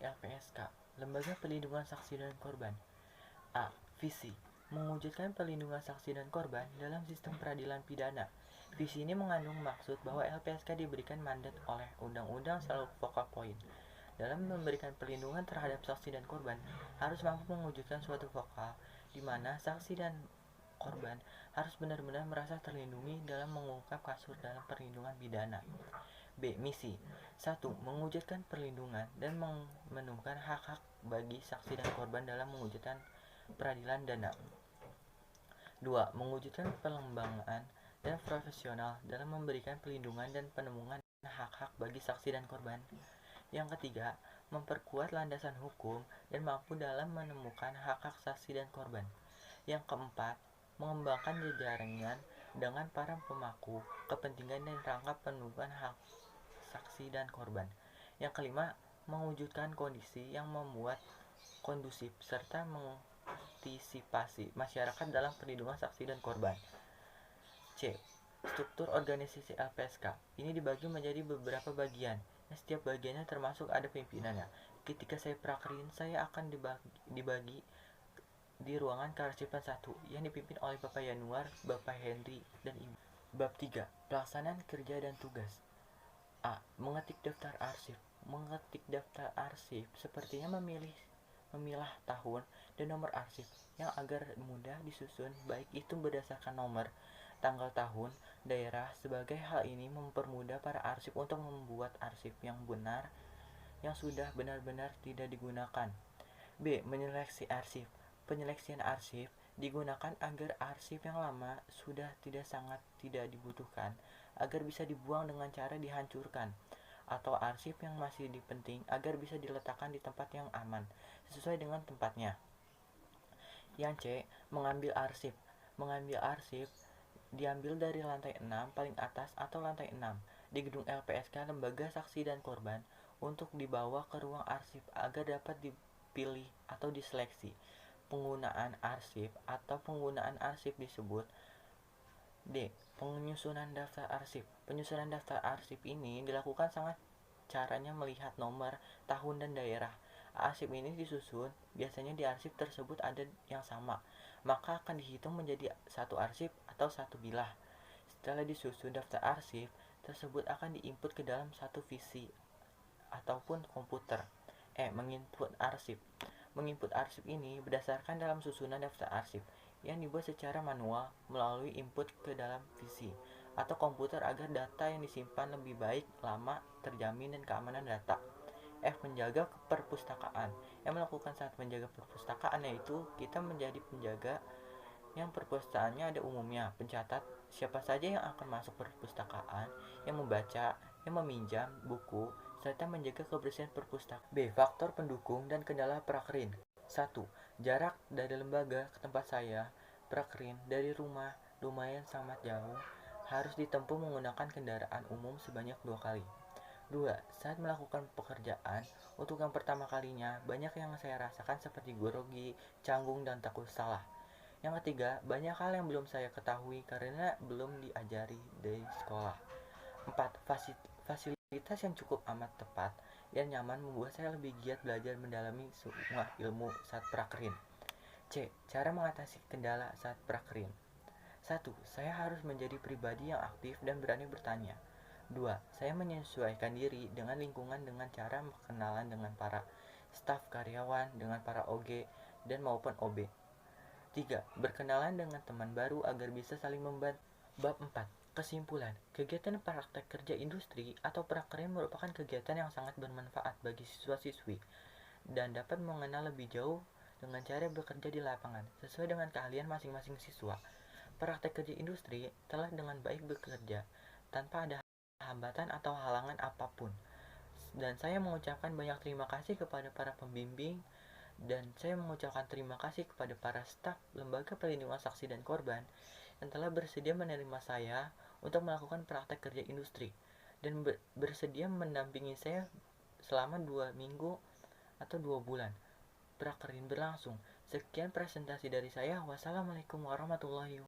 LPSK, Lembaga Perlindungan Saksi dan Korban. A. Visi: mewujudkan perlindungan saksi dan korban dalam sistem peradilan pidana. Visi ini mengandung maksud bahwa LPSK diberikan mandat oleh Undang-Undang selalu focal point dalam memberikan perlindungan terhadap saksi dan korban harus mampu mewujudkan suatu vokal di mana saksi dan korban harus benar-benar merasa terlindungi dalam mengungkap kasus dalam perlindungan pidana. B. Misi: 1. Mewujudkan perlindungan dan memenuhkan hak-hak bagi saksi dan korban dalam mewujudkan peradilan dana. 2. Mewujudkan pengembangan dan profesional dalam memberikan perlindungan dan penemuan hak-hak bagi saksi dan korban. Yang ketiga, memperkuat landasan hukum dan mampu dalam menemukan hak-hak saksi dan korban. Yang keempat, mengembangkan jaringan dengan para pemangku kepentingan dan rangka penemuan hak saksi dan korban. Yang kelima, mewujudkan kondisi yang membuat kondusif serta mengantisipasi masyarakat dalam perlindungan saksi dan korban. C. Struktur organisasi LPSK ini dibagi menjadi beberapa bagian. Setiap bagiannya termasuk ada pimpinannya. Ketika saya prakerin, saya akan dibagi di ruangan kearsipan 1 yang dipimpin oleh Bapak Yanuar, Bapak Henry, dan Ibu. Bab 3. Pelaksanaan kerja dan tugas. A. Mengetik daftar arsip. Mengetik daftar arsip sepertinya memilah tahun dan nomor arsip yang agar mudah disusun, baik itu berdasarkan nomor, tanggal tahun, daerah. Sebagai hal ini mempermudah para arsip untuk membuat arsip yang benar yang sudah benar-benar tidak digunakan. B. Menyeleksi arsip. Penyeleksian arsip digunakan agar arsip yang lama sudah sangat tidak dibutuhkan agar bisa dibuang dengan cara dihancurkan, atau arsip yang masih penting agar bisa diletakkan di tempat yang aman sesuai dengan tempatnya. Yang C. Mengambil arsip. Mengambil arsip diambil dari lantai 6 paling atas atau lantai 6 di gedung LPSK Lembaga Saksi dan Korban untuk dibawa ke ruang arsip agar dapat dipilih atau diseleksi. Penggunaan arsip atau penggunaan arsip disebut. D. Penyusunan daftar arsip. Penyusunan daftar arsip ini dilakukan caranya melihat nomor, tahun, dan daerah. Arsip ini disusun, biasanya di arsip tersebut ada yang sama, maka akan dihitung menjadi satu arsip atau satu bilah. Setelah disusun daftar arsip tersebut akan diinput ke dalam satu visi ataupun komputer. Menginput arsip. Menginput arsip ini berdasarkan dalam susunan daftar arsip yang dibuat secara manual melalui input ke dalam visi atau komputer agar data yang disimpan lebih baik, lama, terjamin, dan keamanan data. Menjaga perpustakaan. Yang melakukan saat menjaga perpustakaan yaitu kita menjadi penjaga yang perpustakaannya ada umumnya, pencatat siapa saja yang akan masuk perpustakaan, yang membaca, yang meminjam buku, serta menjaga kebersihan perpustakaan. B. Faktor pendukung dan kendala prakerin. 1. Jarak dari lembaga ke tempat saya prakerin dari rumah lumayan sangat jauh, harus ditempuh menggunakan kendaraan umum sebanyak 2 kali. 2. Saat melakukan pekerjaan untuk yang pertama kalinya, banyak yang saya rasakan seperti grogi, canggung, dan takut salah. Yang ketiga, banyak hal yang belum saya ketahui karena belum diajari dari sekolah. 4. Fasilitas yang cukup amat tepat dan nyaman membuat saya lebih giat belajar mendalami semua ilmu saat prakerin. C. Cara mengatasi kendala saat prakerin. 1. Saya harus menjadi pribadi yang aktif dan berani bertanya. 2. Saya menyesuaikan diri dengan lingkungan dengan cara kenalan dengan para staf karyawan, dengan para OG dan maupun OB. 3. Berkenalan dengan teman baru agar bisa saling membantu. Bab 4. Kesimpulan, kegiatan praktek kerja industri atau prakerin merupakan kegiatan yang sangat bermanfaat bagi siswa-siswi dan dapat mengenal lebih jauh dengan cara bekerja di lapangan sesuai dengan keahlian masing-masing siswa. Praktek kerja industri telah dengan baik bekerja tanpa ada hambatan atau halangan apapun. Dan saya mengucapkan banyak terima kasih kepada para pembimbing, dan saya mengucapkan terima kasih kepada para staf Lembaga Perlindungan Saksi dan Korban yang telah bersedia menerima saya untuk melakukan praktek kerja industri dan bersedia mendampingi saya selama 2 minggu atau 2 bulan prakerin berlangsung. Sekian presentasi dari saya. Wassalamualaikum warahmatullahi wabarakatuh.